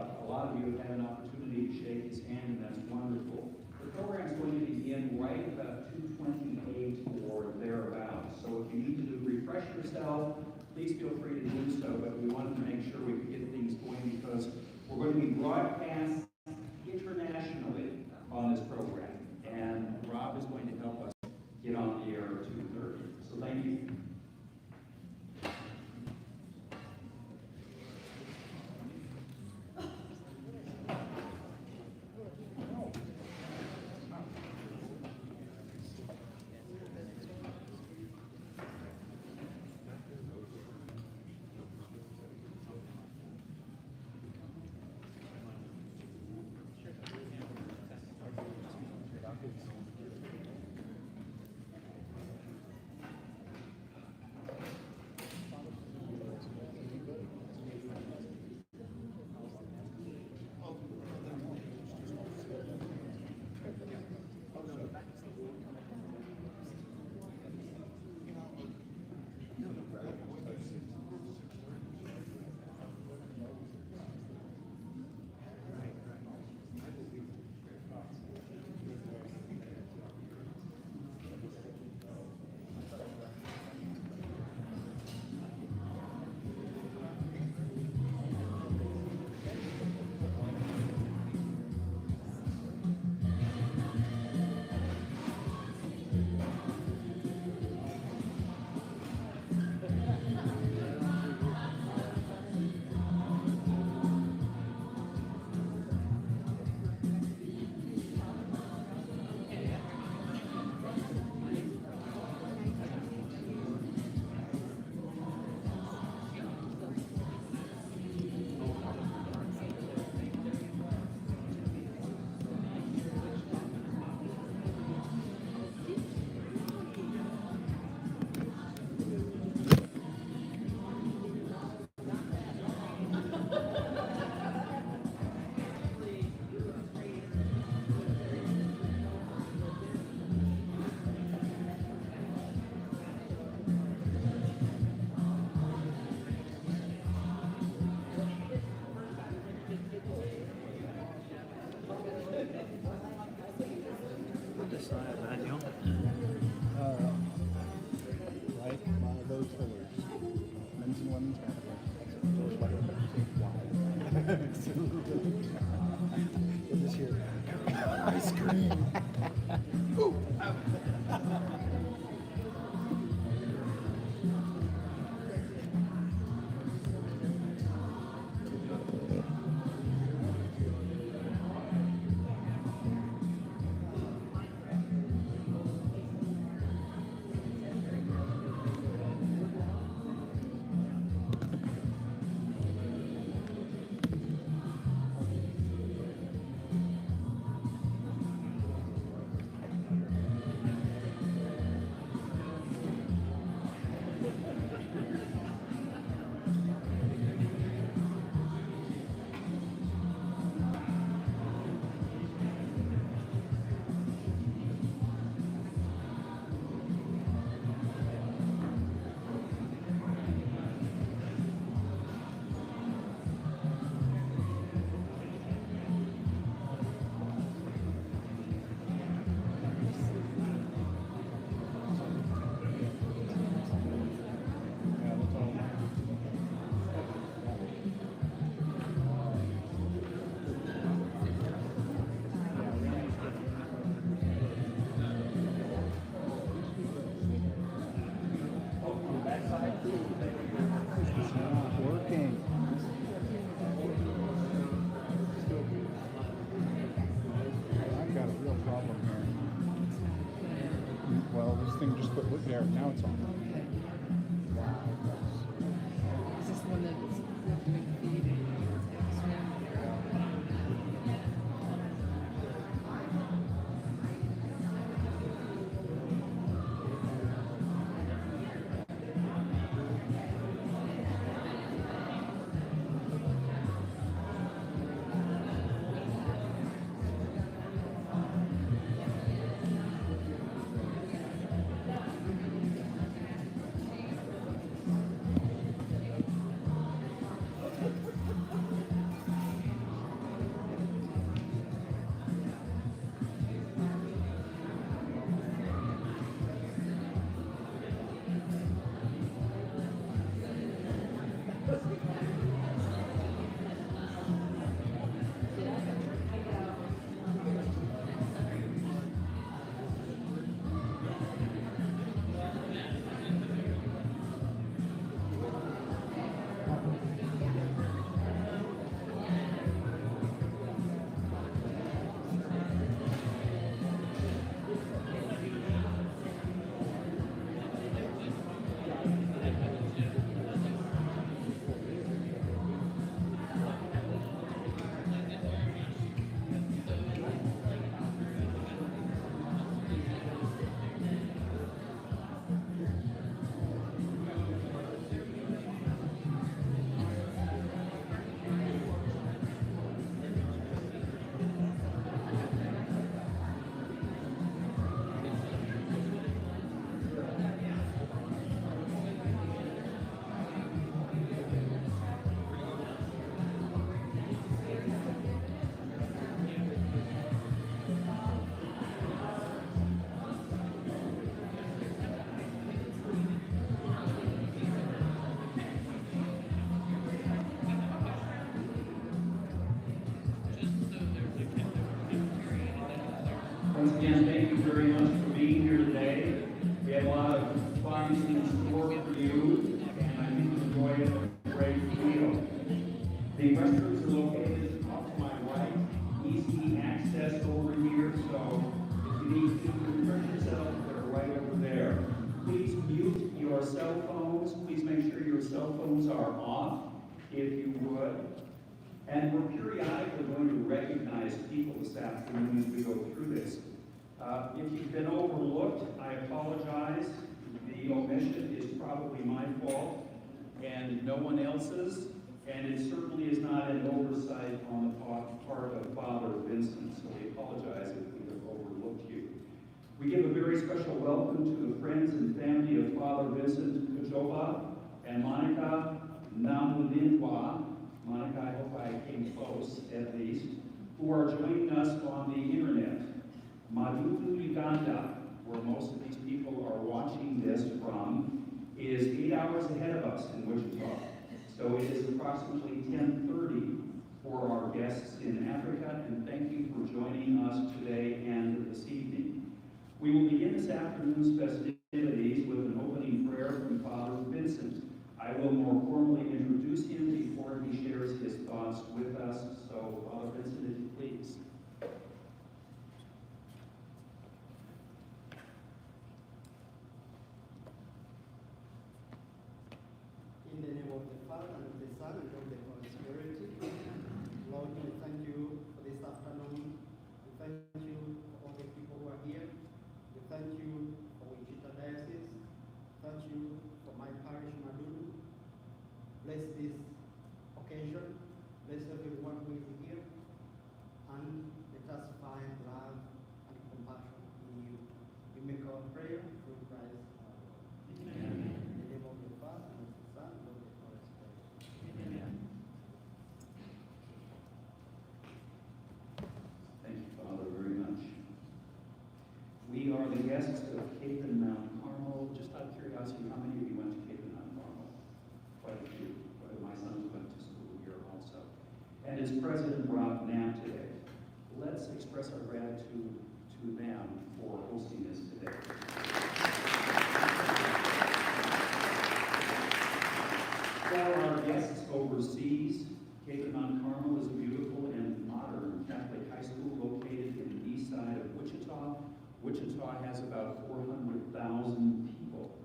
A lot of you have had an opportunity to shake his hand, and that's wonderful. The program is going to begin right about 2:28 or thereabouts. So if you need to refresh yourself, please feel free to do so. But we wanted to make sure we could get things going because we're going to be broadcast internationally on this program. And Rob is going to help us get on the air at 2:30. So thank you. Right by those pillars. Men's and women's bathroom. Doors wide open. You'll just hear ice cream. Ooh. There, now it's on. Is this the one that's doing the feed? Once again, thank you very much for being here today. We have a lot of fun in store for you, and I think you'll enjoy a great meal. The restrooms are located off to my right, easy access over here, so if you need to refresh yourself, they're right over there. Please mute your cell phones. Please make sure your cell phones are off, if you would. And we're periodically going to recognize people this afternoon as we go through this. If you've been overlooked, I apologize. The omission is probably my fault and no one else's, and it certainly is not an oversight on the part of Father Vincent, so we apologize if we have overlooked you. We give a very special welcome to the friends and family of Father Vincent Kajoba and Monica Namulindwa. Monica, I hope I came close at least, who are joining us on the internet. Madudu, Uganda, where most of these people are watching this from, is 8 hours ahead of us in Wichita. So it is approximately 10:30 for our guests in Africa, and thank you for joining us today and this evening. We will begin this afternoon's festivities with an opening prayer from Father Vincent. I will more formally introduce him before he shares his thoughts with us. So, Father Vincent, if you please. In the name of the Father, and of the Son, and of the Holy Spirit. Lord, we thank you for this afternoon. We thank you for all the people who are here. We thank you for Wichita Diocese. Thank you for my parish, Madulu. Bless this occasion. Bless everyone who is here. And let us find love and compassion in you. We make our prayer through Christ our Lord. Amen. In the name of the Father, and of the Son, and of the Holy Spirit. Amen. Thank you, Father, very much. We are the guests of Cape and Mount Carmel. Just out of curiosity, how many of you went to Cape and Mount Carmel? Quite a few. My sons went to school here also. And it's President Rob Knapp today. Let's express our gratitude to them for hosting us today. For our guests overseas, Cape and Mount Carmel is a beautiful and modern Catholic high school located in the east side of Wichita. Wichita has about 400,000 people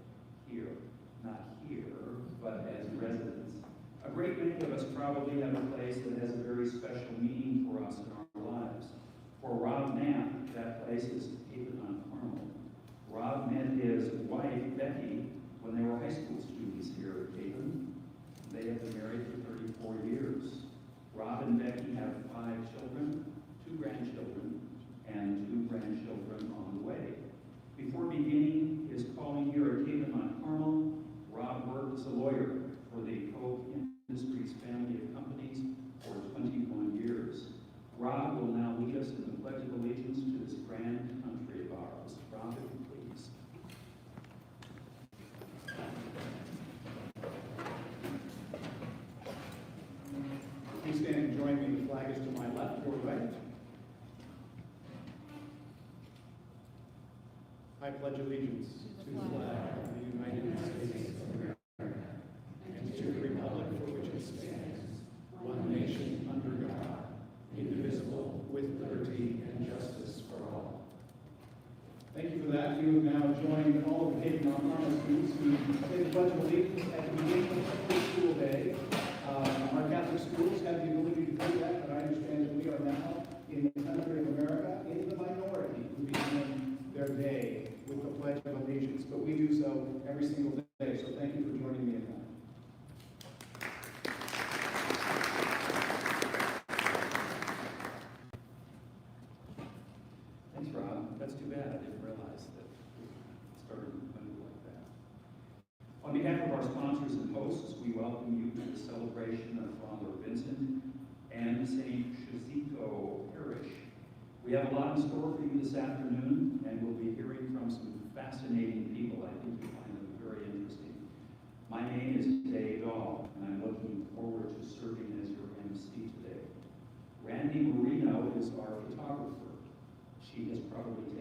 here. Not here, but as residents. A great many of us probably have a place that has a very special meaning for us in our lives. For Rob Knapp, that place is Cape and Mount Carmel. Rob met his wife, Becky, when they were high school students here at Cape. They have been married for 34 years. Rob and Becky have 5 children, 2 grandchildren, and 2 grandchildren on the way. Before beginning his calling here at Cape and Mount Carmel, Rob worked as a lawyer for the Coke Industries family of companies for 21 years. Rob will now lead us in the Pledge of Allegiance to this grand country of ours. Rob, if you please. Please stand and join me. The flag is to my left, your right. I pledge allegiance to the flag of the United States of America and to the republic for which it stands, one nation under God, indivisible, with liberty and justice for all. Thank you for that. You have now joined all of the Cape and Mount Carmel students who say the Pledge of Allegiance at the beginning of every school day. Our Catholic schools have the ability to do that, but I understand that we are now in the country of America in the minority who begin their day with the Pledge of Allegiance, but we do so every single day, so thank you for joining me in that. Thanks, Rob. That's too bad. I didn't realize that it started like that. On behalf of our sponsors and hosts, we welcome you to the celebration of Father Vincent and St. Chizito Parish. We have a lot in store for you this afternoon, and we'll be hearing from some fascinating people. I think you'll find them very interesting. My name is Dave Dahl, and I'm looking forward to serving as your MC today. Randy Marino is our photographer. She has probably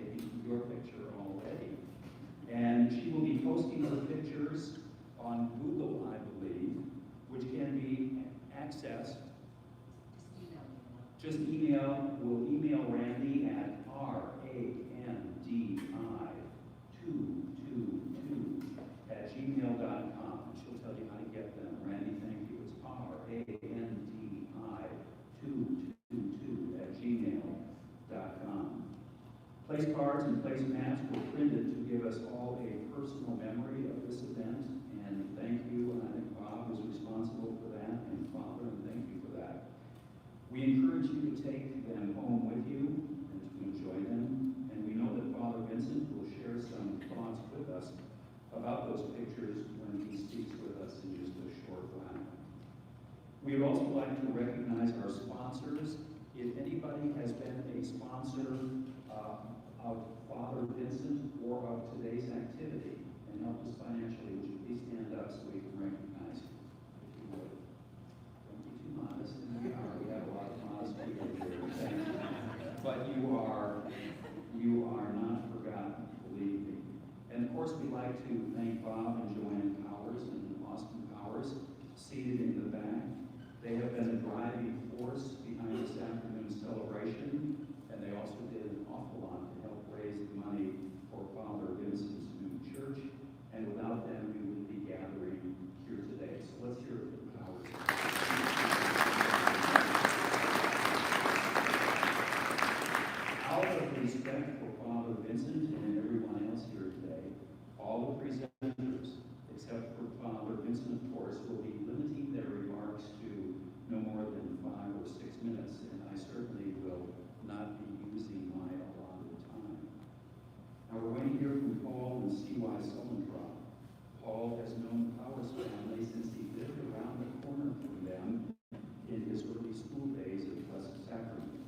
picture already. And she will be posting her pictures on Google, I believe, which can be accessed. Just email, we'll email Randy at randi222@gmail.com. She'll tell you how to get them. Randy, thank you. It's randi222@gmail.com. Place cards and place mats were printed to give us all a personal memory of this event, and thank you. And I think Bob was responsible for that, and Father, and thank you for that. We encourage you to take them home with you and to enjoy them, and we know that Father Vincent will share some thoughts with us about those pictures when he speaks with us in just a short while. We would also like to recognize our sponsors. If anybody has been a sponsor of Father Vincent or of today's activity and helped us financially, would you please stand up so we can recognize you, if you would. Don't be too modest, and we have a lot of modest people here. But you are not forgotten, believe me. And of course, we'd like to thank Bob and Joanne Powers and Austin Powers, seated in the back. They have been a driving force behind this afternoon's celebration, and they also did an awful lot to help raise the money for Father Vincent's new church. And without them, we wouldn't be gathering here today. So let's hear it for the Powers. Out of respect for Father Vincent and everyone else here today, all the presenters, except for Father Vincent, of course, will be limiting their remarks to no more than 5 or 6 minutes, and I certainly will not be using my allotted time. Now we're going to hear from Paul and C.Y. Sullentrop. Paul has known the Powers family since he lived around the corner from them in his early school days at Blessed Sacrament.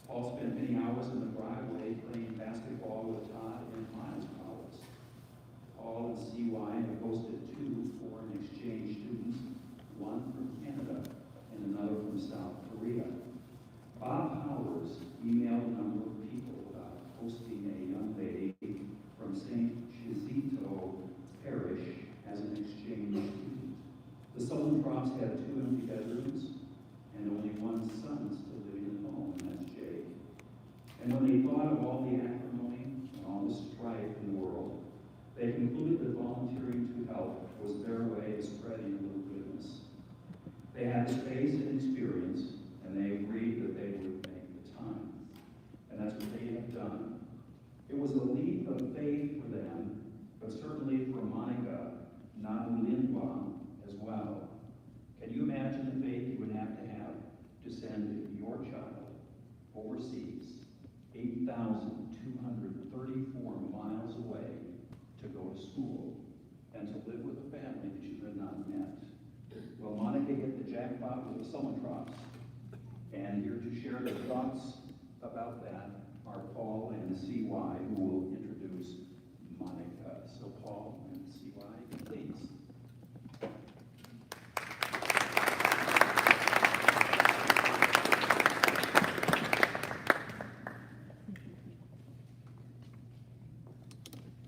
Paul spent many hours in the driveway playing basketball with Todd and Miles Powers. Paul and C.Y. have hosted 2 foreign exchange students, one from Canada and another from South Korea. Bob Powers emailed a number of people about hosting a young lady from St. Chizito Parish as an exchange student. The Sullentrops had 2 empty bedrooms and only one son still living at home, and that's Jake. And when they thought of all the acrimony and all the strife in the world, they concluded that volunteering to help was their way of spreading a little goodness. They had space and experience, and they agreed that they would make the time. And that's what they have done. It was a leap of faith for them, but certainly for Monica Naulindwa as well. Can you imagine the faith you would have to send your child overseas, 8,234 miles away, to go to school and to live with a family that you had not met? Well, Monica hit the jackpot with the Sullentrops, and here to share their thoughts about that are Paul and C.Y., who will introduce Monica. So Paul and C.Y., please.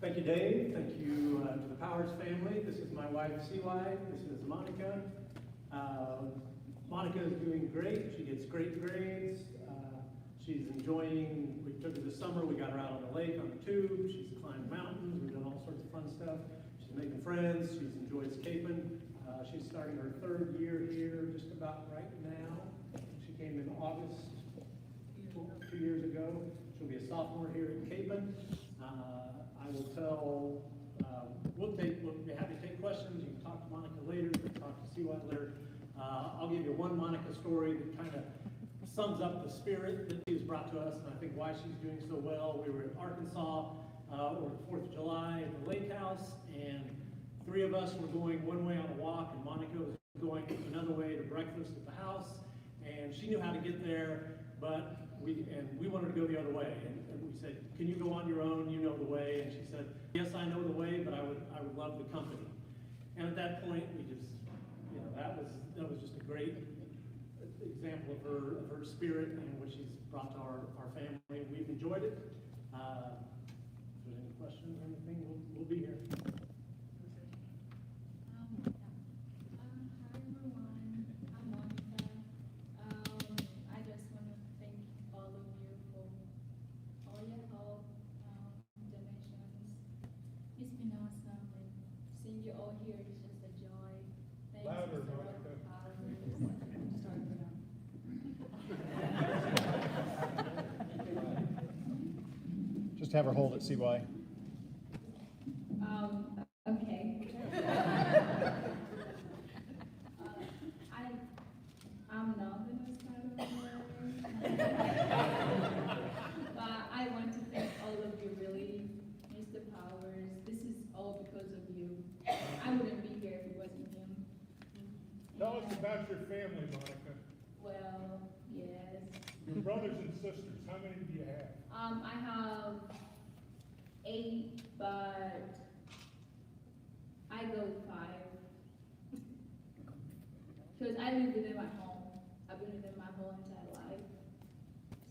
Thank you, Dave. Thank you to the Powers family. This is my wife, C.Y. This is Monica. Monica is doing great. She gets great grades. She's enjoying, we took her this summer, we got her out on the lake on the tube. She's climbed mountains. We've done all sorts of fun stuff. She's making friends. She's enjoyed escaping. She's starting her 3rd year here just about right now. She came in August 2 years ago. She'll be a sophomore here at Capon. I will tell, we'll be happy to take questions. You can talk to Monica later, you can talk to C.Y. later. I'll give you one Monica story that kind of sums up the spirit that she has brought to us, and I think why she's doing so well. We were in Arkansas over the 4th of July at the lake house, and 3 of us were going one way on a walk, and Monica was going another way to breakfast at the house, and she knew how to get there, but we wanted to go the other way, and we said, can you go on your own? You know the way. And she said, yes, I know the way, but I would love the company. And at that point, we just, that was just a great example of her spirit and what she's brought to our family. We've enjoyed it. questions or anything, we'll be here. Hi everyone, I'm Monica. I just want to thank all of you for all your help, donations. It's been awesome, and seeing you all here is just a joy. Thanks, Louder, Mr. Monica. Just have her hold it, CY. Okay. I'm not gonna start over. But I want to thank all of you, really, Mr. Powers. This is all because of you. I wouldn't be here if it wasn't him. Tell us about your family, Monica. Well, yes. Your brothers and sisters, how many do you have? I have 8, but I go 5. Because I live with them at home. I've been with them my whole entire life.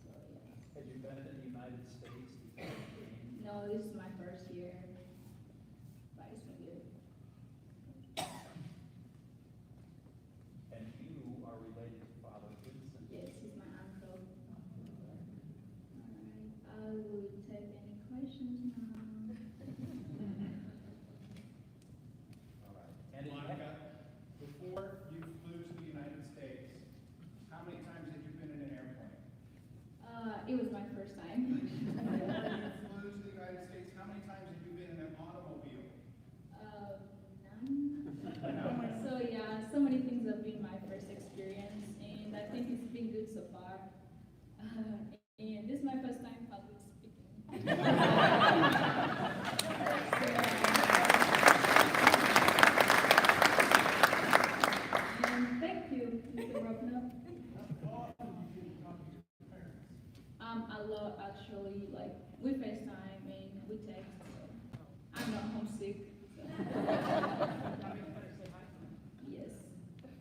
So, yeah. Had you been in the United States before you came? No, this is my first year. But it's been good. And you are related to Father Vincent? Yes, he's my uncle. Alright, I will take any questions now. All right. And Monica, before you flew to the United States, how many times had you been in an airplane? It was my first time. Before you flew to the United States, how many times have you been in an automobile? None. So yeah, so many things have been my first experience, and I think it's been good so far. And this is my first time public speaking. And thank you, Mr. Robner. How often do you get to talk to your parents? A lot actually, like we FaceTime and we text. So I'm not homesick. So. Yes.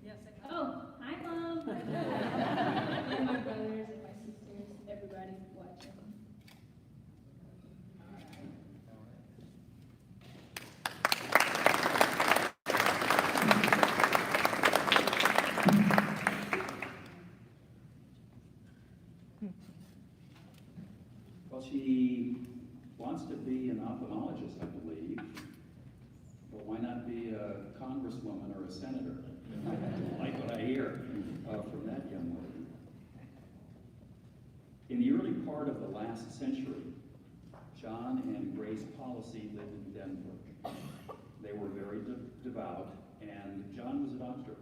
Yes, Oh, hi mom. And my brothers and my sisters, everybody watching. Well, she wants to be an ophthalmologist, I believe. But why not be a congresswoman or a senator? I like what I hear from that young lady. In the early part of the last century, John and Grace Policy lived in Denver. They were very devout, and John was a doctor.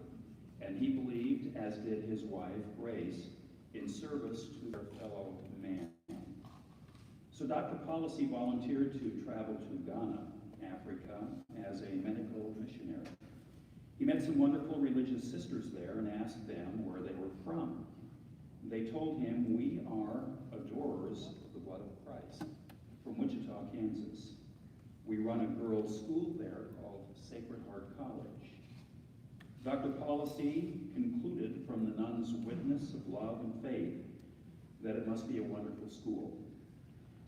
And he believed, as did his wife, Grace, in service to their fellow man. So Dr. Policy volunteered to travel to Ghana, Africa, as a medical missionary. He met some wonderful religious sisters there and asked them where they were from. They told him, "We are adorers of the blood of Christ, from Wichita, Kansas. We run a girls' school there called Sacred Heart College." Dr. Policy concluded from the nuns' witness of love and faith that it must be a wonderful school.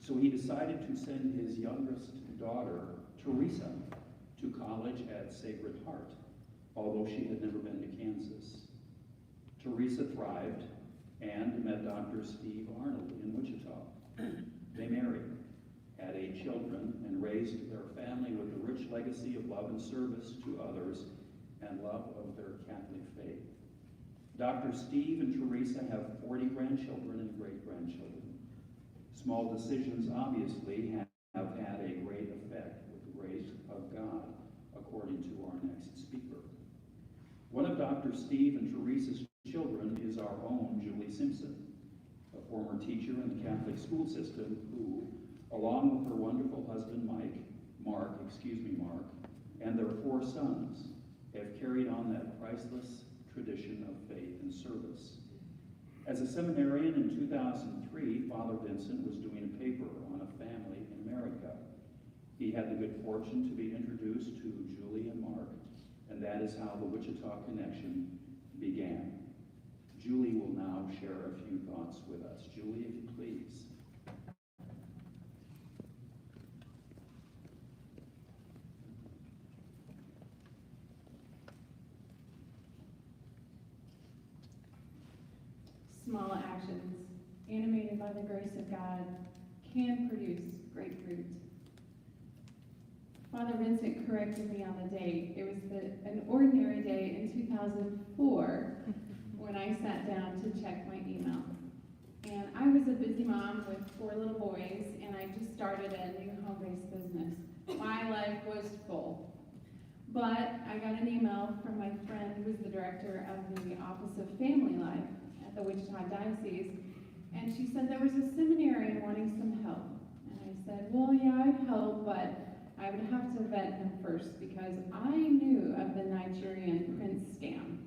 So he decided to send his youngest daughter, Teresa, to college at Sacred Heart, although she had never been to Kansas. Teresa thrived and met Dr. Steve Arnold in Wichita. They married, had 8 children, and raised their family with a rich legacy of love and service to others and love of their Catholic faith. Dr. Steve and Teresa have 40 grandchildren and great-grandchildren. Small decisions obviously have had a great effect with the grace of God, according to our next speaker. One of Dr. Steve and Teresa's children is our own Julie Simpson, a former teacher in the Catholic school system who, along with her wonderful husband Mark, and their 4 sons, have carried on that priceless tradition of faith and service. As a seminarian in 2003, Father Vincent was doing a paper on a family in America. He had the good fortune to be introduced to Julie and Mark, and that is how the Wichita connection began. Julie will now share a few thoughts with us. Julie, if you please. small actions, animated by the grace of God, can produce great fruit. Father Vincent corrected me on the date. It was an ordinary day in 2004 when I sat down to check my email. And I was a busy mom with 4 little boys, and I just started a new home-based business. My life was full. But I got an email from my friend who was the director of the Office of Family Life at the Wichita Diocese, and she said there was a seminarian wanting some help. And I said, well, yeah, I'd help, but I would have to vet him first because I knew of the Nigerian prince scam.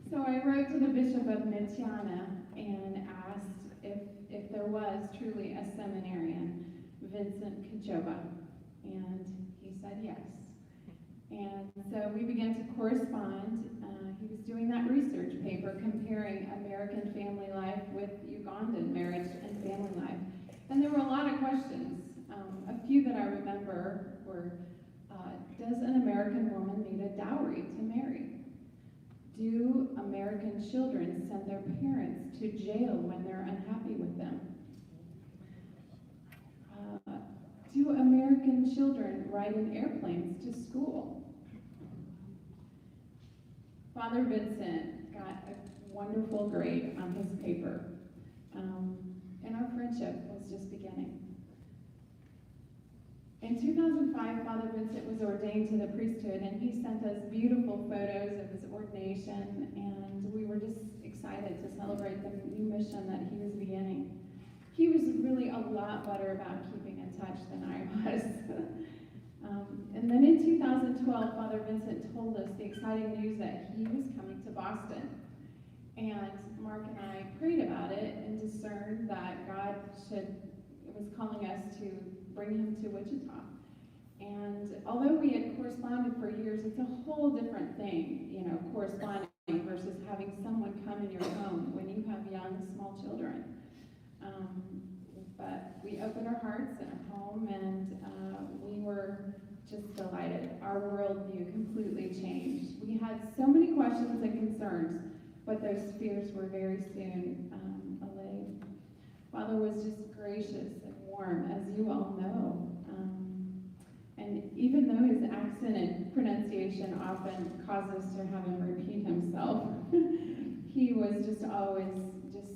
So I wrote to the Bishop of Mityana and asked if there was truly a seminarian, Vincent Kajoba, and he said yes. And so we began to correspond. He was doing that research paper comparing American family life with Ugandan marriage and family life. And there were a lot of questions. A few that I remember were, does an American woman need a dowry to marry? Do American children send their parents to jail when they're unhappy with them? Do American children ride in airplanes to school? Father Vincent got a wonderful grade on his paper, and our friendship was just beginning. In 2005, Father Vincent was ordained to the priesthood, and he sent us beautiful photos of his ordination, and we were just excited to celebrate the new mission that he was beginning. He was really a lot better about keeping in touch than I was. And then in 2012, Father Vincent told us the exciting news that he was coming to Boston. And Mark and I prayed about it and discerned that God was calling us to bring him to Wichita. And although we had corresponded for years, it's a whole different thing, corresponding versus having someone come in your home when you have young, small children. But we opened our hearts and our home, and we were just delighted. Our worldview completely changed. We had so many questions and concerns, but those fears were very soon allayed. Father was just gracious and warm, as you all know. And even though his accent and pronunciation often caused us to have him repeat himself, he was just always just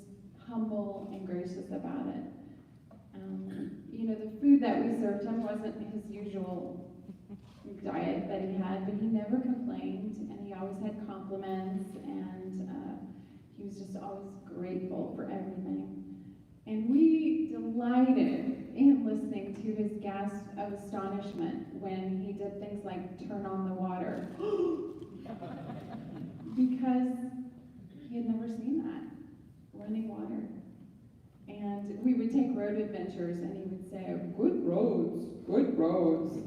humble and gracious about it. The food that we served him wasn't his usual diet that he had, but he never complained, and he always had compliments, and he was just always grateful for everything. And we delighted in listening to his gasp of astonishment when he did things like turn on the water, because he had never seen that, running water. And we would take road adventures, and he would say, good roads, good roads.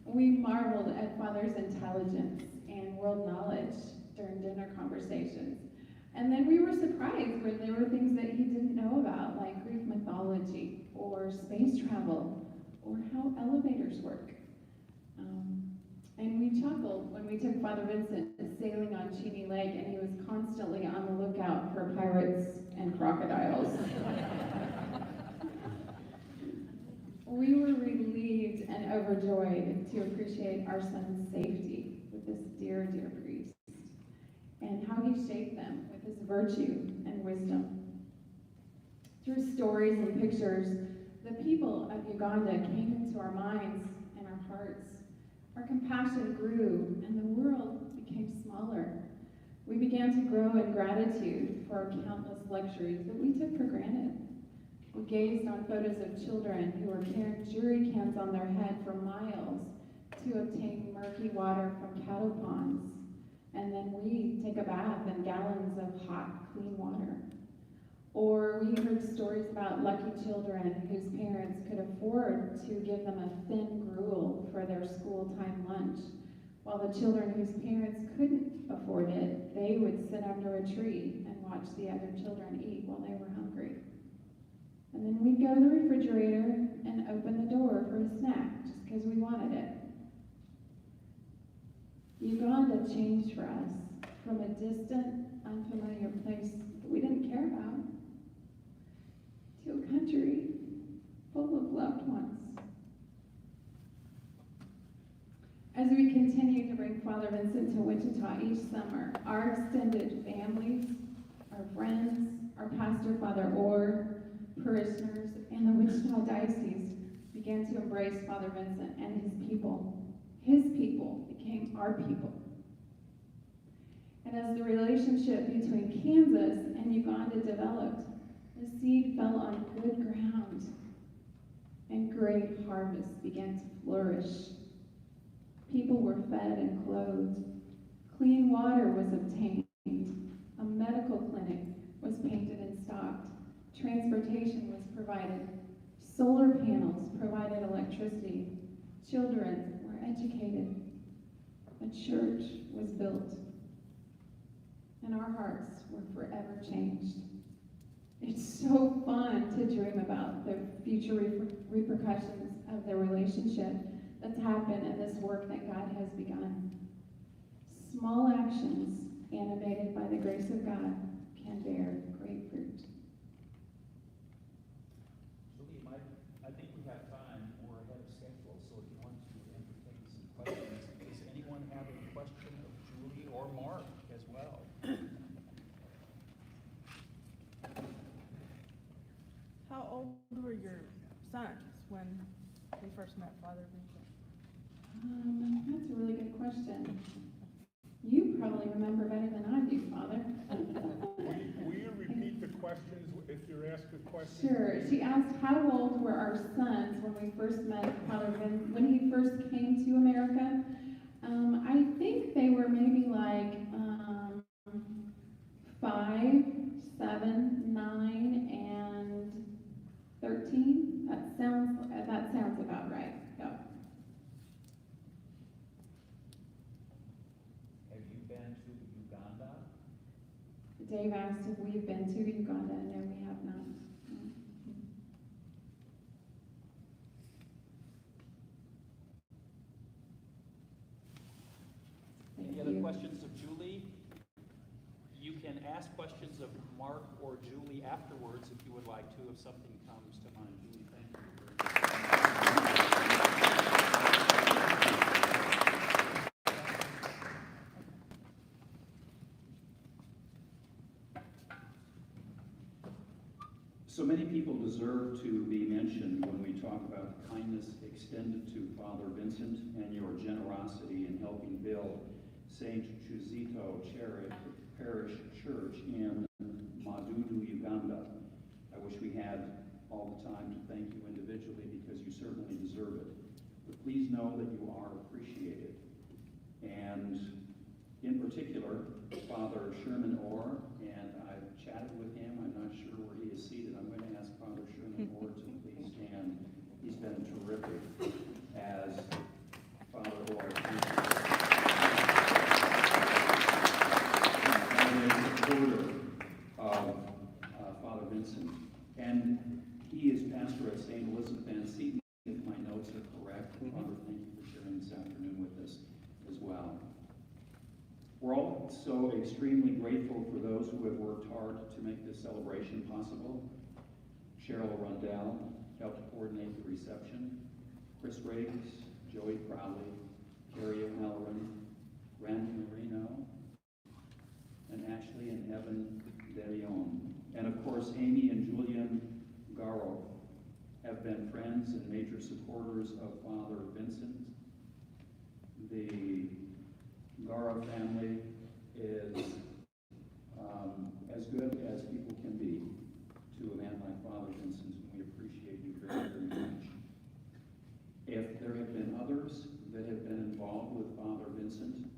We marveled at Father's intelligence and world knowledge during dinner conversations. And then we were surprised when there were things that he didn't know about, like Greek mythology, or space travel, or how elevators work. And we chuckled when we took Father Vincent sailing on Cheney Lake, and he was constantly on the lookout for pirates and crocodiles. We were relieved and overjoyed to appreciate our son's safety with this dear, dear priest, and how he shaped them with his virtue and wisdom. Through stories and pictures, the people of Uganda came into our minds and our hearts. Our compassion grew, and the world became smaller. We began to grow in gratitude for our countless luxuries that we took for granted. We gazed on photos of children who were carrying jerry cans on their head for miles to obtain murky water from cattle ponds, and then we take a bath in gallons of hot, clean water. Or we heard stories about lucky children whose parents could afford to give them a thin gruel for their school time lunch, while the children whose parents couldn't afford it, they would sit under a tree and watch the other children eat while they were hungry. And then we'd go to the refrigerator and open the door for a snack just because we wanted it. Uganda changed for us from a distant, unfamiliar place that we didn't care about to a country full of loved ones. As we continue to bring Father Vincent to Wichita each summer, our extended families, our friends, our pastor, Father Orr, parishioners, and the Wichita Diocese began to embrace Father Vincent and his people. His people became our people. And as the relationship between Kansas and Uganda developed, the seed fell on good ground, and great harvests began to flourish. People were fed and clothed. Clean water was obtained. A medical clinic was painted and stocked. Transportation was provided. Solar panels provided electricity. Children were educated. A church was built. And our hearts were forever changed. It's so fun to dream about the future repercussions of the relationship that's happened and this work that God has begun. Small actions animated by the grace of God can bear great fruit. Julie, I think we have time. We're ahead of schedule, so if you want to entertain some questions, does anyone have a question of Julie or Mark as well? How old were your sons when they first met Father Vincent? That's a really good question. You probably remember better than I do, Father. Will you repeat the questions if you're asked a question? Sure. She asked how old were our sons when we first met Father Vincent, when he first came to America. I think they were maybe like 5, 7, 9, and 13. That sounds about right. Yeah. Have you been to Uganda? Dave asked if we've been to Uganda. No, we have not. Any other questions of Julie? You can ask questions of Mark or Julie afterwards if you would like to, if something comes to mind. Julie, thank you. So many people deserve to be mentioned when we talk about the kindness extended to Father Vincent and your generosity in helping build St. Chuzito Parish Church in Madudu, Uganda. I wish we had all the time to thank you individually because you certainly deserve it. But please know that you are appreciated. And in particular, Father Sherman Orr, and I've chatted with him. I'm not sure where he is seated. I'm going to ask Father Sherman Orr to please stand. He's been terrific as Father Orr. Supporter of Father Vincent, and he is pastor at St. Elizabeth Ann Seton, if my notes are correct. Father, thank you for sharing this afternoon with us as well. We're all so extremely grateful for those who have worked hard to make this celebration possible. Cheryl Rundell helped coordinate the reception. Chris Riggs, Joey Crowley, Carrie O'Halloran, Randy Marino, and Ashley and Evan DeLeon. And of course, Amy and Julian Garro have been friends and major supporters of Father Vincent. The Garro family is as good as people can be to a man like Father Vincent, and we appreciate you very, very much. If there have been others that have been involved with Father Vincent,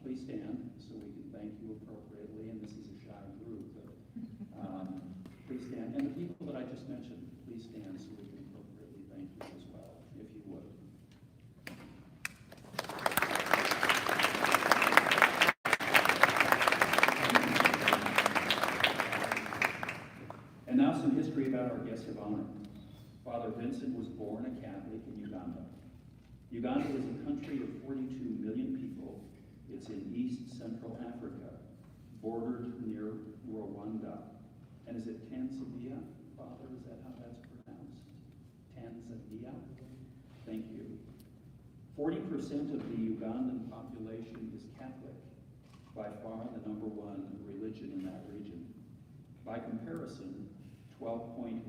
please stand so we can thank you appropriately. And this is a shy group, but please stand. And the people that I just mentioned, please stand so we can appropriately thank you as well, if you would. And now some history about our guest of honor. Father Vincent was born a Catholic in Uganda. Uganda is a country of 42 million people. It's in East Central Africa, bordered near Rwanda. And is it Tanzania, Father? Is that how that's pronounced? Tanzania? Thank you. 40% of the Ugandan population is Catholic, by far the number one religion in that region. By comparison, 12.8%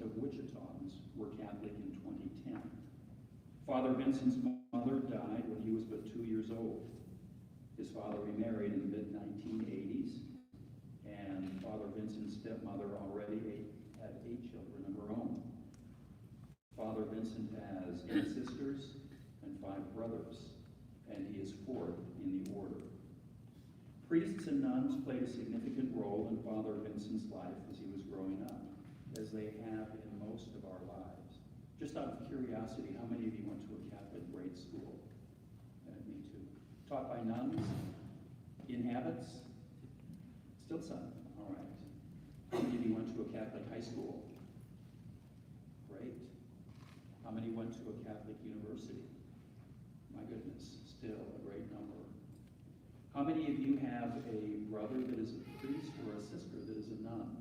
of Wichitans were Catholic in 2010. Father Vincent's mother died when he was but 2 years old. His father remarried in the mid-1980s, and Father Vincent's stepmother already had 8 children of her own. Father Vincent has 8 sisters and 5 brothers, and he is 4th in the order. Priests and nuns played a significant role in Father Vincent's life as he was growing up, as they have in most of our lives. Just out of curiosity, how many of you went to a Catholic grade school? Me too. Taught by nuns? In habits? Still some, all right. How many of you went to a Catholic high school? Great. How many went to a Catholic university? My goodness, still a great number. How many of you have a brother that is a priest or a sister that is a nun?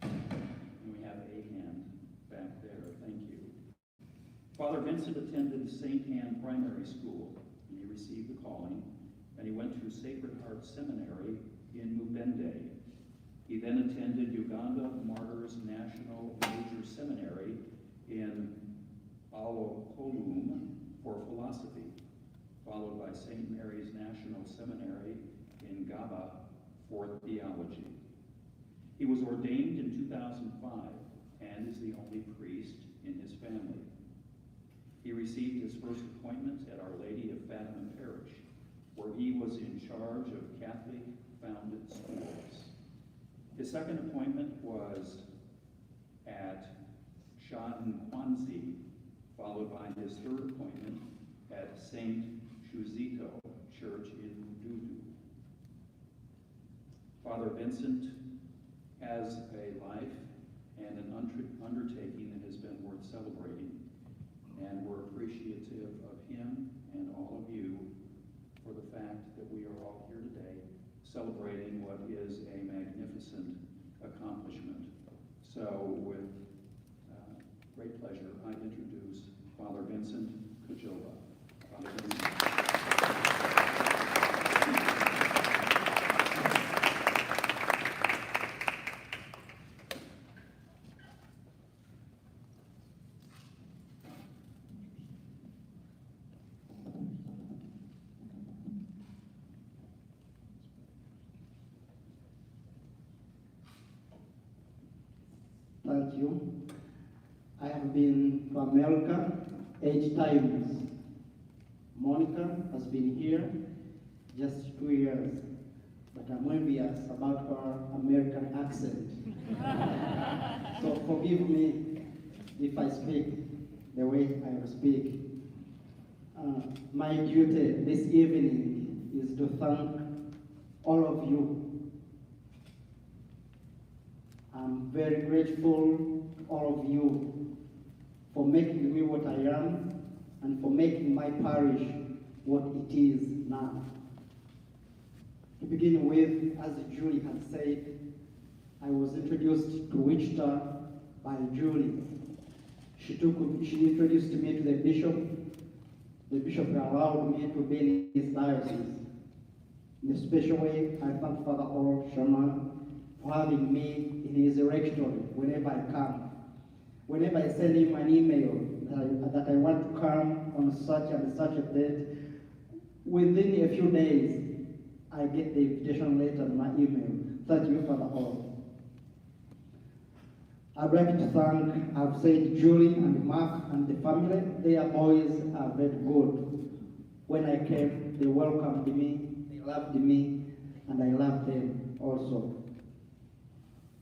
And we have a hand back there, thank you. Father Vincent attended St. Anne Primary School, and he received the calling, and he went to Sacred Heart Seminary in Mubende. He then attended Uganda Martyrs National Major Seminary in Alokolum for philosophy, followed by St. Mary's National Seminary in Gaba for theology. He was ordained in 2005 and is the only priest in his family. He received his first appointment at Our Lady of Fatima Parish, where he was in charge of Catholic-founded schools. His second appointment was at Shankwanzi, followed by his third appointment at St. Chuzito Church in Mududu. Father Vincent has a life and an undertaking that has been worth celebrating, and we're appreciative of him and all of you for the fact that we are all here today celebrating what is a magnificent accomplishment. So with great pleasure, I introduce Father Vincent Kajoba. Father Vincent. Thank you. I have been to America 8 times. Monica has been here just 2 years, but I'm envious about her American accent. So forgive me if I speak the way I will speak. My duty this evening is to thank all of you. I'm very grateful to all of you for making me what I am and for making my parish what it is now. To begin with, as Julie had said, I was introduced to Wichita by Julie. She introduced me to the bishop. The bishop allowed me to be in his diocese. In a special way, I thank Father Oral Sherman for having me in his rectory whenever I come. Whenever I send him an email that I want to come on such and such a date, within a few days, I get the invitation letter in my email. Thank you, Father Oral. I'd like to thank, I've said, Julie and Mark and the family. Their boys are very good. When I came, they welcomed me, they loved me, and I loved them also.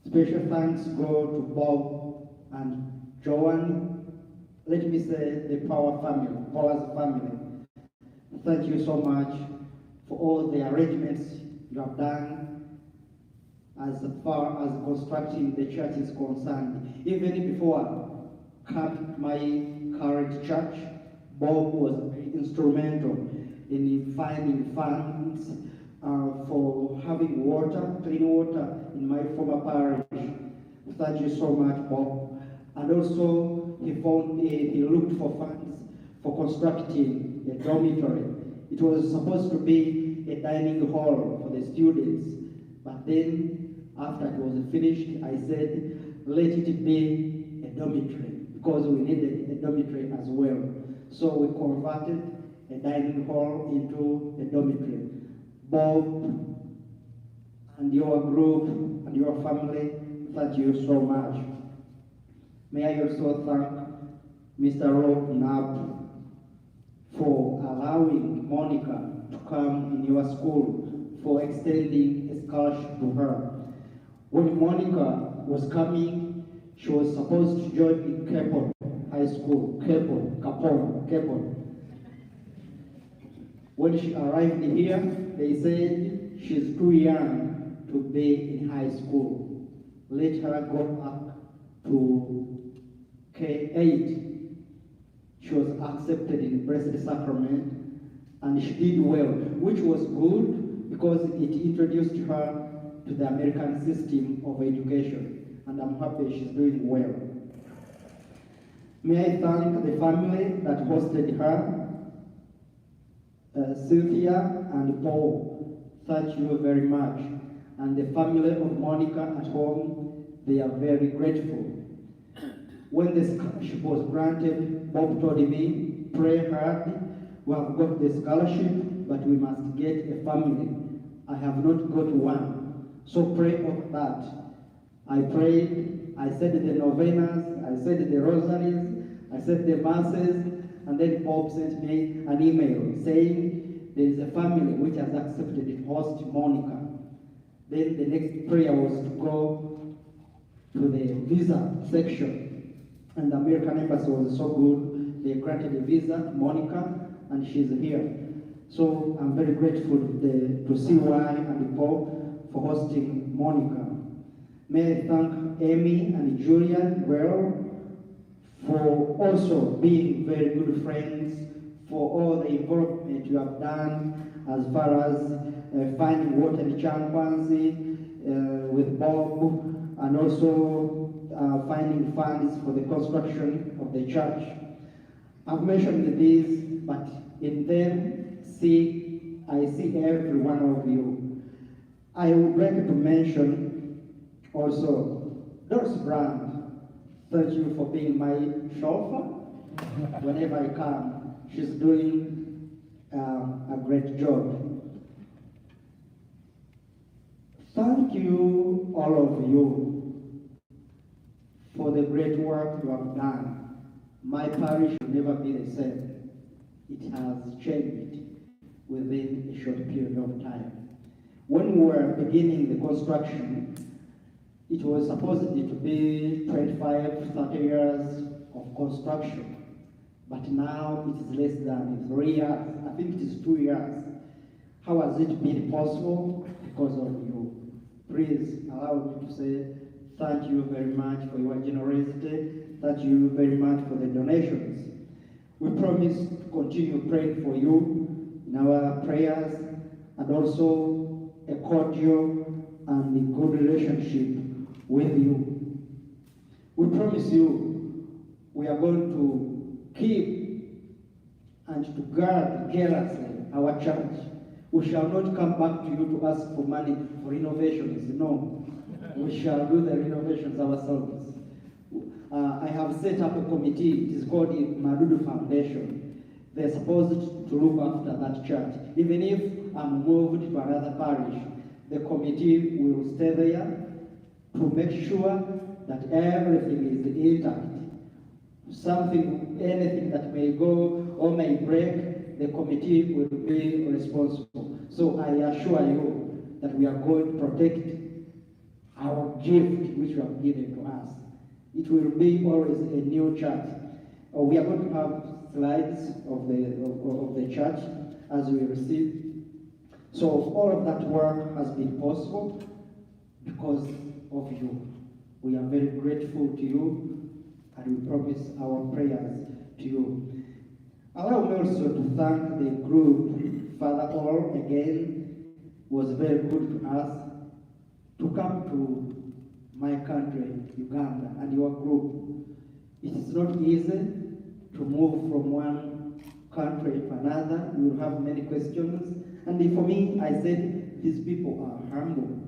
Special thanks go to Bob and Joanne. Let me say the Powers family. Thank you so much for all the arrangements you have done as far as constructing the church is concerned. Even before I come to my current church, Bob was very instrumental in finding funds for having water, clean water in my former parish. Thank you so much, Bob. And also, he looked for funds for constructing a dormitory. It was supposed to be a dining hall for the students, but then after it was finished, I said, let it be a dormitory, because we needed a dormitory as well. So we converted a dining hall into a dormitory. Bob and your group and your family, thank you so much. May I also thank Mr. Rob Knapp for allowing Monica to come in your school, for extending a scholarship to her. When Monica was coming, she was supposed to join in Capon High School, Capon. When she arrived here, they said she's too young to be in high school. Let her go back to K8. She was accepted in Blessed Sacrament, and she did well, which was good because it introduced her to the American system of education, and I'm happy she's doing well. May I thank the family that hosted her, Cynthia and Paul. Thank you very much. And the family of Monica at home, they are very grateful. When the scholarship was granted, Bob told me, pray hard. We have got the scholarship, but we must get a family. I have not got one. So pray over that. I prayed, I said the novenas, I said the rosaries, I said the masses, and then Bob sent me an email saying there is a family which has accepted to host Monica. Then the next prayer was to go to the visa section. And the American Embassy was so good, they granted a visa to Monica, and she's here. So I'm very grateful to CY and Paul for hosting Monica. May I thank Amy and Julian well for also being very good friends, for all the involvement you have done as far as finding water in chimpanzee with Bob, and also finding funds for the construction of the church. I've mentioned these, but in them, I see every one of you. I would like to mention also Doris Brand. Thank you for being my chauffeur whenever I come. She's doing a great job. Thank you, all of you, for the great work you have done. My parish will never be the same. It has changed within a short period of time. When we were beginning the construction, it was supposed to be 25, 30 years of construction. But now it is less than 3 years. I think it is 2 years. How has it been possible? Because of you. Please allow me to say thank you very much for your generosity. Thank you very much for the donations. We promise to continue praying for you in our prayers, and also a cordial and a good relationship with you. We promise you we are going to keep and to guard carelessly our church. We shall not come back to you to ask for money for renovations. No, we shall do the renovations ourselves. I have set up a committee. It is called the Madudu Foundation. They're supposed to look after that church. Even if I'm moved to another parish, the committee will stay there to make sure that everything is intact. Anything that may go or may break, the committee will be responsible. So I assure you that we are going to protect our gift which you have given to us. It will be always a new church. We are going to have slides of the church as we receive. So all of that work has been possible because of you. We are very grateful to you, and we promise our prayers to you. Allow me also to thank the group, Father All, again, was very good to us to come to my country, Uganda, and your group. It is not easy to move from one country to another. You will have many questions. And for me, I said, these people are humble.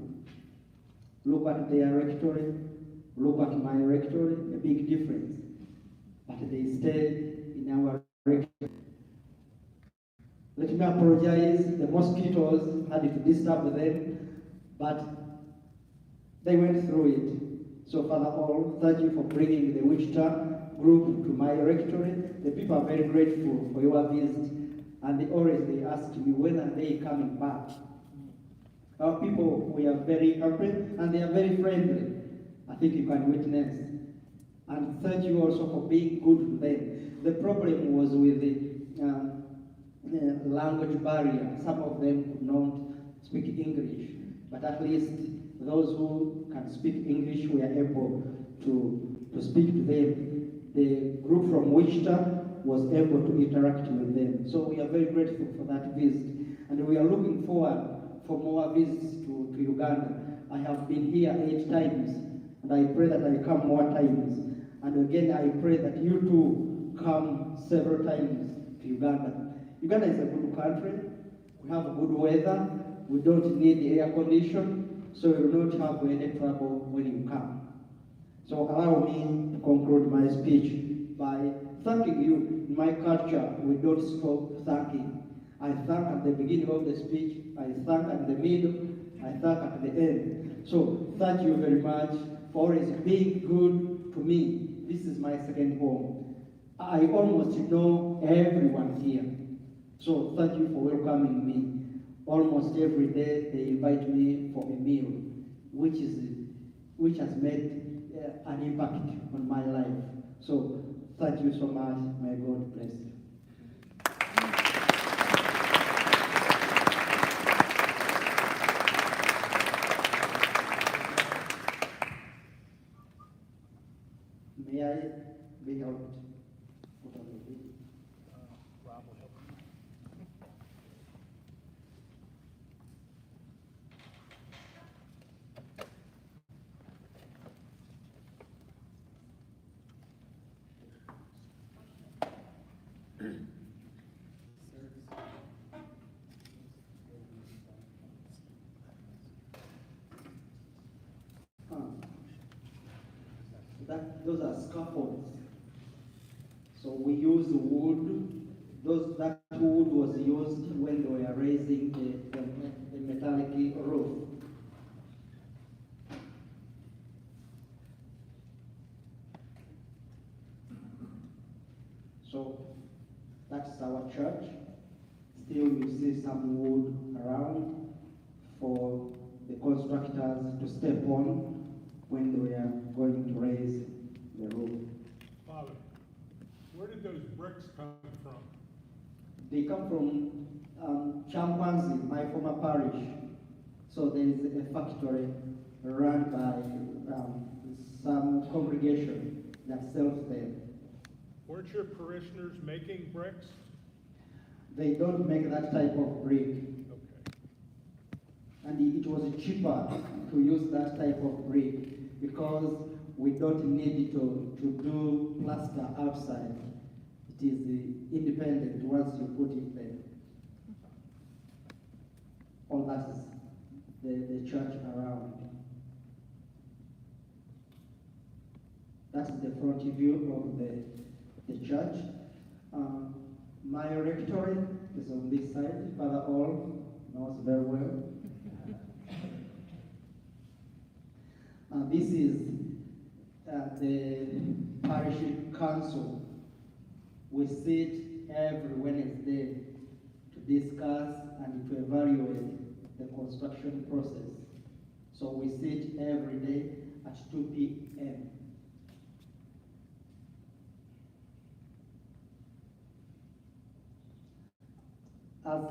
Look at their rectory, look at my rectory, a big difference. But they stayed in our rectory. Let me apologize, the mosquitoes had to disturb them, but they went through it. So Father All, thank you for bringing the Wichita group to my rectory. The people are very grateful for your visit, and they ask me, when are they coming back? Our people, we are very happy, and they are very friendly. I think you can witness. And thank you also for being good to them. The problem was with the language barrier. Some of them could not speak English, but at least those who can speak English were able to speak to them. The group from Wichita was able to interact with them. So we are very grateful for that visit. And we are looking forward for more visits to Uganda. I have been here 8 times, and I pray that I come more times. And again, I pray that you too come several times to Uganda. Uganda is a good country. We have good weather. We don't need air condition, so you will not have any trouble when you come. So allow me to conclude my speech by thanking you. In my culture, we don't stop thanking. I thank at the beginning of the speech, I thank at the middle, I thank at the end. So thank you very much for always being good to me. This is my second home. I almost know everyone here. So thank you for welcoming me. Almost every day they invite me for a meal, which has made an impact on my life. So thank you so much. May God bless you. May I be helped? Rob will help you. Those are scaffolds. So we use wood. That wood was used when they were raising the metallic roof. So that's our church. Still you see some wood around for the constructors to step on when they are going to raise the roof. Father, where did those bricks come from? They come from Champanzi, my former parish. So there is a factory run by some congregation that sells them. Weren't your parishioners making bricks? They don't make that type of brick. Okay. And it was cheaper to use that type of brick because we don't need to do plaster outside. It is independent once you put it there. All that is the church around. That's the front view of the church. My rectory is on this side. Father All knows very well. This is the parish council. We sit every Wednesday to discuss and to evaluate the construction process. So we sit every day at 2 p.m. As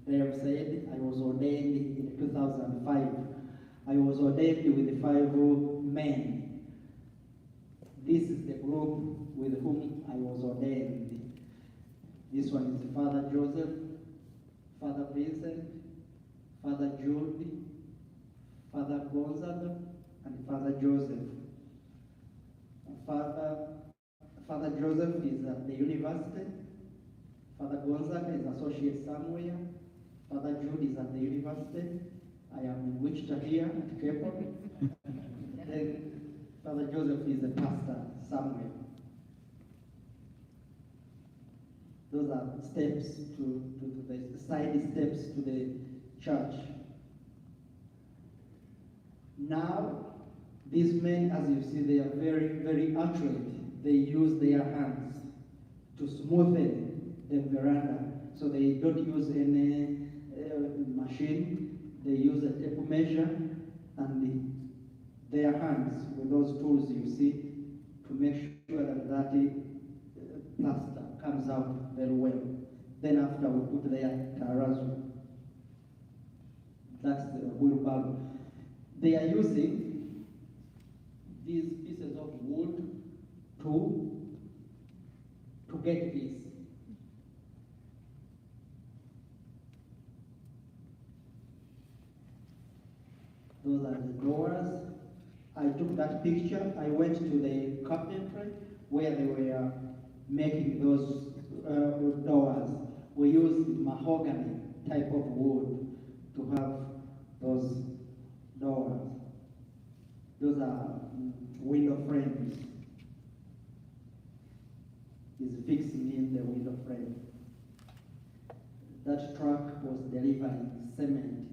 they have said, I was ordained in 2005. I was ordained with 5 men. This is the group with whom I was ordained. This one is Father Joseph, Father Vincent, Father Jude, Father Gonzaga, and Father Joseph. Father Joseph is at the university. Father Gonzaga is associate somewhere. Father Jude is at the university. I am in Wichita here at Cape. Then Father Joseph is a pastor somewhere. Those are steps to the side steps to the church. Now, these men, as you see, they are very, very accurate. They use their hands to smoothen the veranda. So they don't use any machine. They use a tape measure and their hands with those tools you see to make sure that plaster comes out very well. Then after we put their terrazzo. That's the wheelbarrow. They are using these pieces of wood to get this. Those are the drawers. I took that picture. I went to the carpentry where they were making those doors. We used mahogany type of wood to have those doors. Those are window frames. Is fixing in the window frame. That truck was delivering cement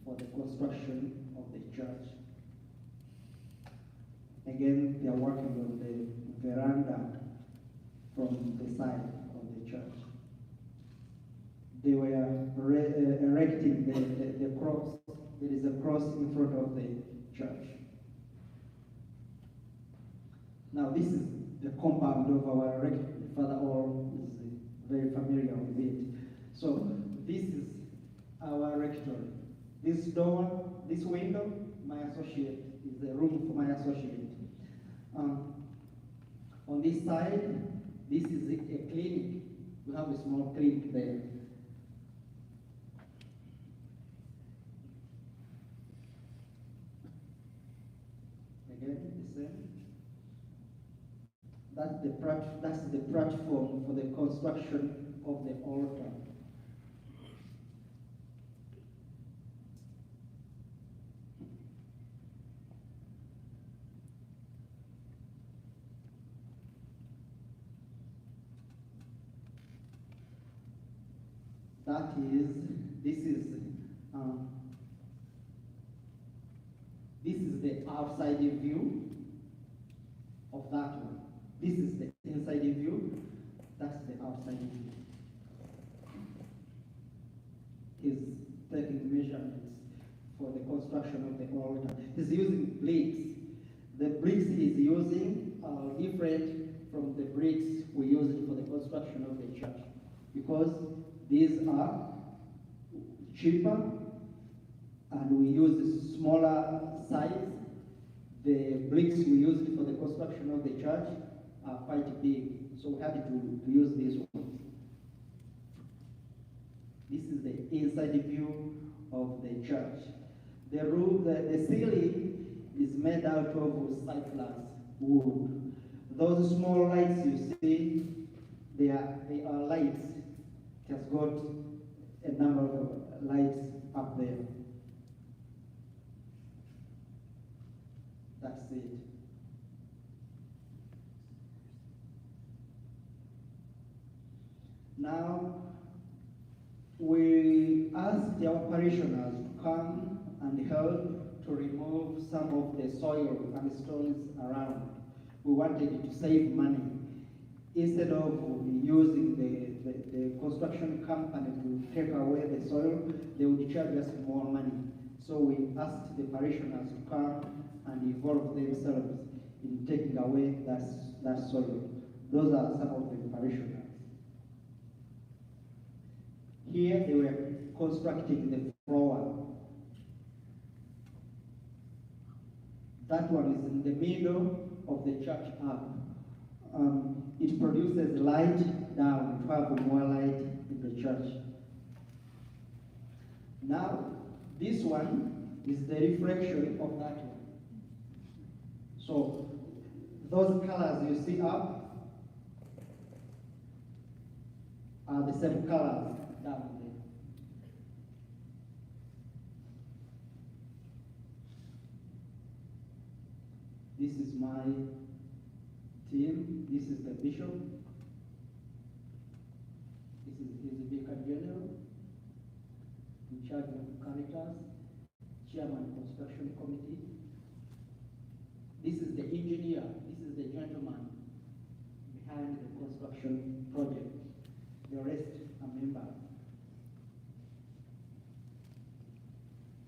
for the construction of the church. Again, they are working on the veranda from the side of the church. They were erecting the cross. There is a cross in front of the church. Now this is the compound of our rectory. Father Orr is very familiar with it. So this is our rectory. This door, this window, my associate, is the room for my associate. On this side, this is a clinic. We have a small clinic there. Again, the same. That's the platform for the construction of the altar. This is the outside view of that one. This is the inside view. That's the outside view. He's taking measurements for the construction of the altar. He's using bricks. The bricks he's using are different from the bricks we used for the construction of the church, because these are cheaper and we use smaller size. The bricks we used for the construction of the church are quite big, so we had to use these ones. This is the inside view of the church. The roof, the ceiling is made out of cypress wood. Those small lights you see, they are lights. It has got a number of lights up there. That's it. Now, we asked our parishioners to come and help to remove some of the soil and stones around. We wanted to save money. Instead of using the construction company to take away the soil, they would charge us more money. So we asked the parishioners to come and involve themselves in taking away that soil. Those are some of the parishioners. Here they were constructing the floor. That one is in the middle of the church up. It produces light down to have more light in the church. Now, This one is the reflection of that one. So those colors you see up are the same colors down there. This is my team. This is the bishop. This is his vicar general, in charge of Caritas, chairman construction committee. This is the engineer. This is the gentleman behind the construction project. The rest are members.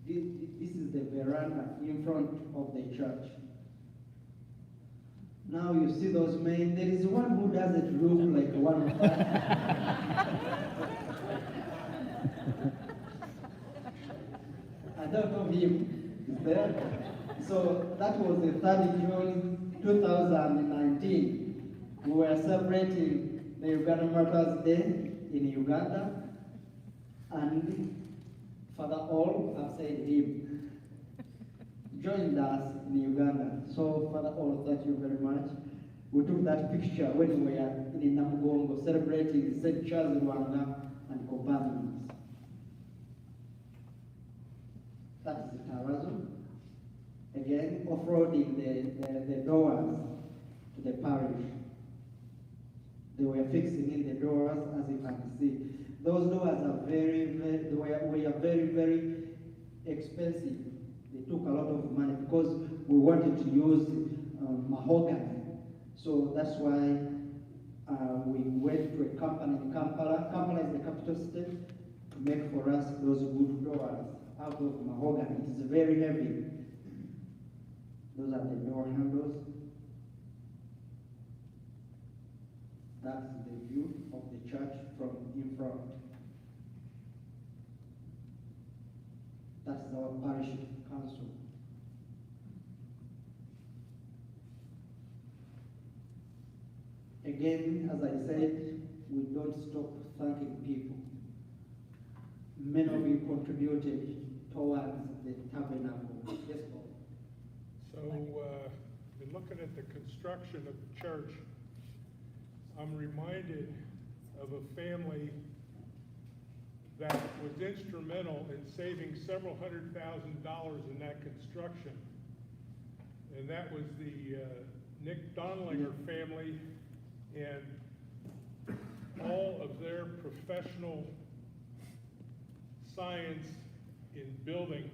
This is the veranda in front of the church. Now you see those men. There is one who doesn't look like one of us. I don't know him. Is there? So that was the 3rd June 2019. We were celebrating the Uganda Martyrs' Day in Uganda, and Father All, I've said him, joined us in Uganda. So Father All, thank you very much. We took that picture when we were in Namugongo celebrating St. Charles Rwanga and companions. That is the terrazzo. Again, off-roading the doors to the parish. They were fixing in the doors, as you can see. Those doors are very expensive. They took a lot of money because we wanted to use mahogany. So that's why we went to a company in Kampala. Kampala is the capital state, to make for us those good doors out of mahogany. It is very heavy. Those are the door handles. That's the view of the church from in front. That's our parish council. Again, as I said, we don't stop thanking people. Many of you contributed towards the tabernacle. Yes, Paul. So, in looking at the construction of the church, I'm reminded of a family that was instrumental in saving several $100,000 in that construction. And that was the Nick Donlinger family, and all of their professional science in buildings.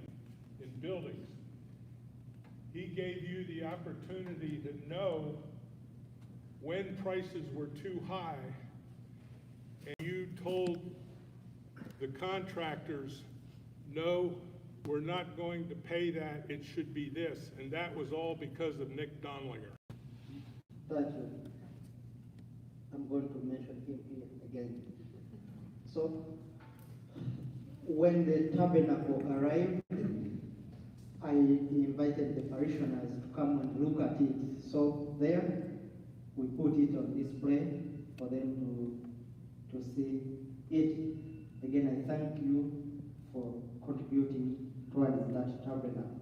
He gave you the opportunity to know when prices were too high, and you told the contractors, no, we're not going to pay that, it should be this, and that was all because of Nick Donlinger. Thank you. I'm going to mention him here again. So, when the tabernacle arrived, I invited the parishioners to come and look at it. So there, we put it on display for them to see it. Again, I thank you for contributing towards that tabernacle.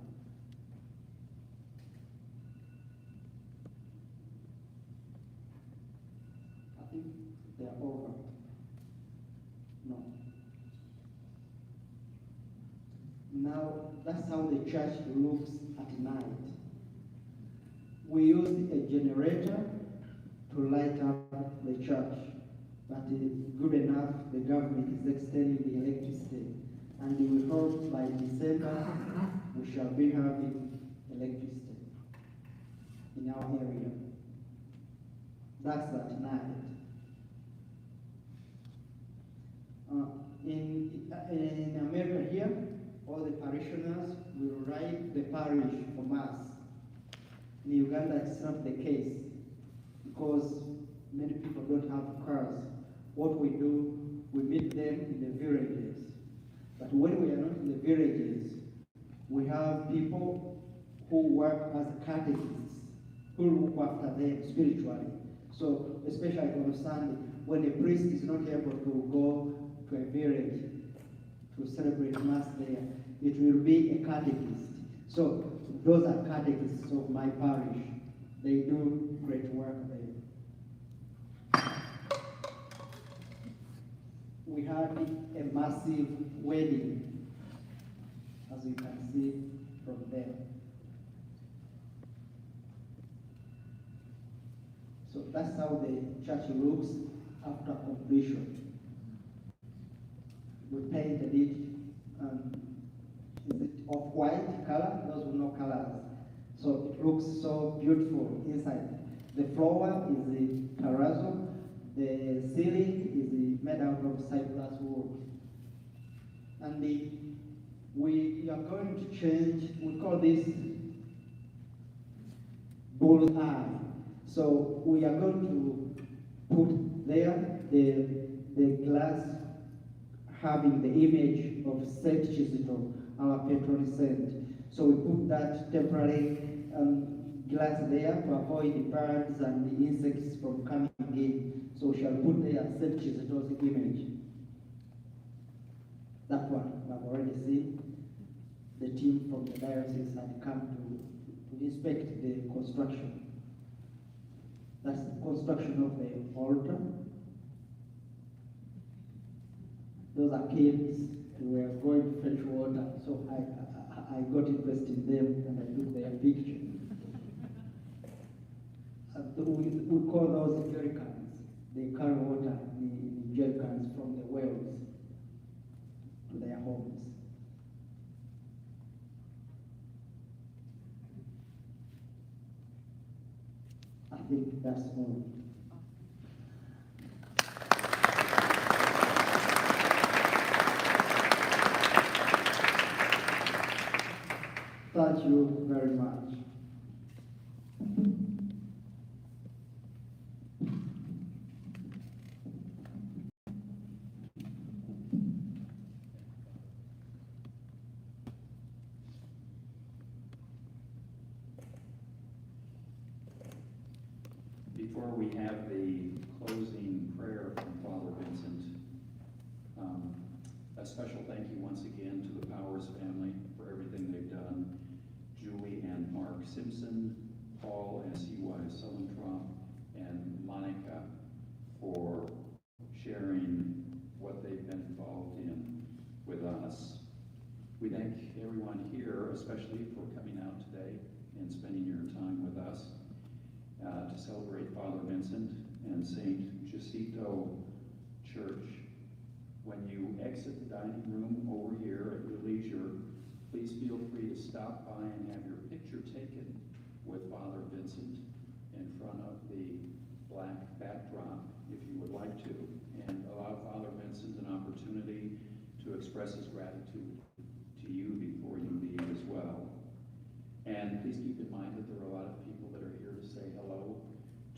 I think they are over. No. Now, that's how the church looks at night. We used a generator to light up the church, but it is good enough. The government is extending the electricity, and we hope by December we shall be having electricity in our area. That's at night. In America here, all the parishioners will ride the parish for Mass. In Uganda, it's not the case because many people don't have cars. What we do, we meet them in the villages. But when we are not in the villages, we have people who work as catechists, who look after them spiritually. So, especially on Sunday, when a priest is not able to go to a village to celebrate Mass there, it will be a catechist. So those are catechists of my parish. They do great work there. We had a massive wedding, as you can see from there. So that's how the church looks after completion. We painted it, is it off-white color? Those who know colors. So it looks so beautiful inside. The floor is the terrazzo. The ceiling is made out of cypress wood. And we are going to change, we call this bull's eye. So we are going to put there the glass having the image of Saint Chisito, our patron saint. So we put that temporary glass there to avoid the birds and the insects from coming in. So we shall put there Saint Chisito's image. That one, I've already seen. The team from the diocese had come to inspect the construction. That's the construction of the altar. Those are kids who were going to fetch water, so I got interested in them and I took their picture. We call those jerrycans. They carry water in jerrycans from the wells to their homes. I think that's all. Thank you very much. Before we have the closing prayer from Father Vincent, a special thank you once again to the Powers family for everything they've done. Julie and Mark Simpson, Paul and C.Y. Sullentrop, and Monica for sharing what they've been involved in with us. We thank everyone here, especially for coming out today and spending your time with us to celebrate Father Vincent and St. Jacinto Church. When you exit the dining room over here at your leisure, please feel free to stop by and have your picture taken with Father Vincent in front of the black backdrop, if you would like to, and allow Father Vincent an opportunity to express his gratitude to you before you leave as well. And please keep in mind that there are a lot of people that are here to say hello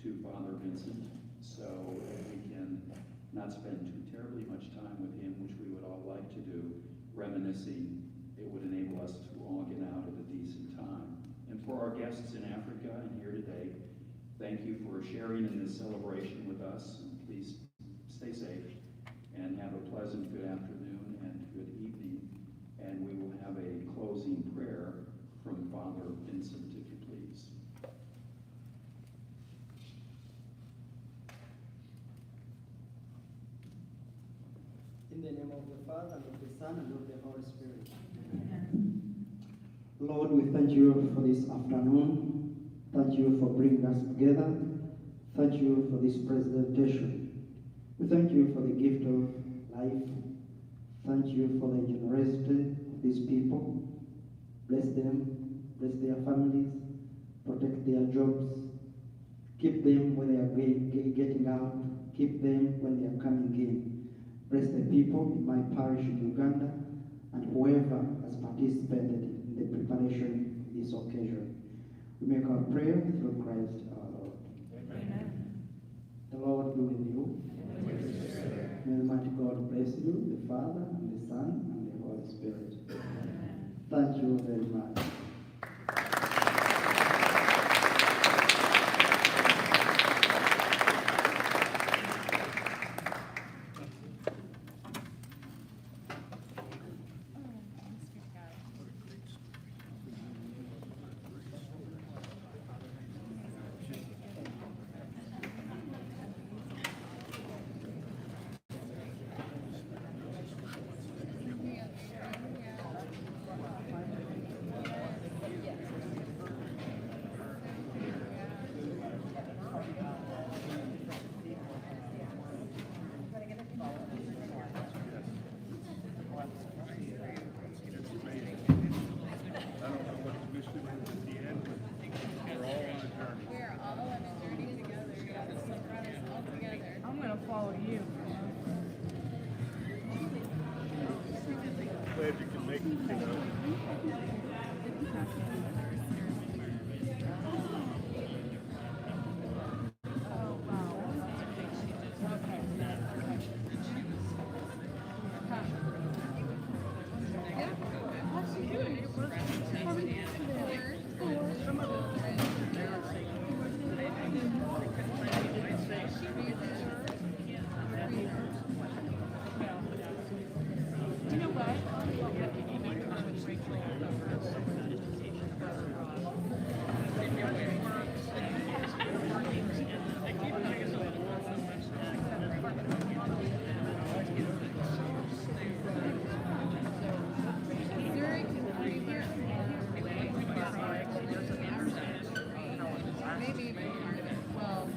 to Father Vincent, so if we can not spend too terribly much time with him, which we would all like to do, reminiscing, it would enable us to all get out at a decent time. And for our guests in Africa and here today, thank you for sharing in this celebration with us. And please stay safe and have a pleasant good afternoon and good evening. And we will have a closing prayer from Father Vincent, if you please. In the name of the Father, and of the Son, and of the Holy Spirit. Lord, we thank you for this afternoon. Thank you for bringing us together. Thank you for this presentation. We thank you for the gift of life. Thank you for the generosity of these people. Bless them, bless their families, protect their jobs, keep them when they are getting out, keep them when they are coming in. Bless the people in my parish in Uganda and whoever has participated in the preparation of this occasion. We make our prayer through Christ our Lord. Amen. The Lord be with you. May Almighty God bless you, the Father, and the Son, and the Holy Spirit. Thank you very much. Maybe even part of it. Well,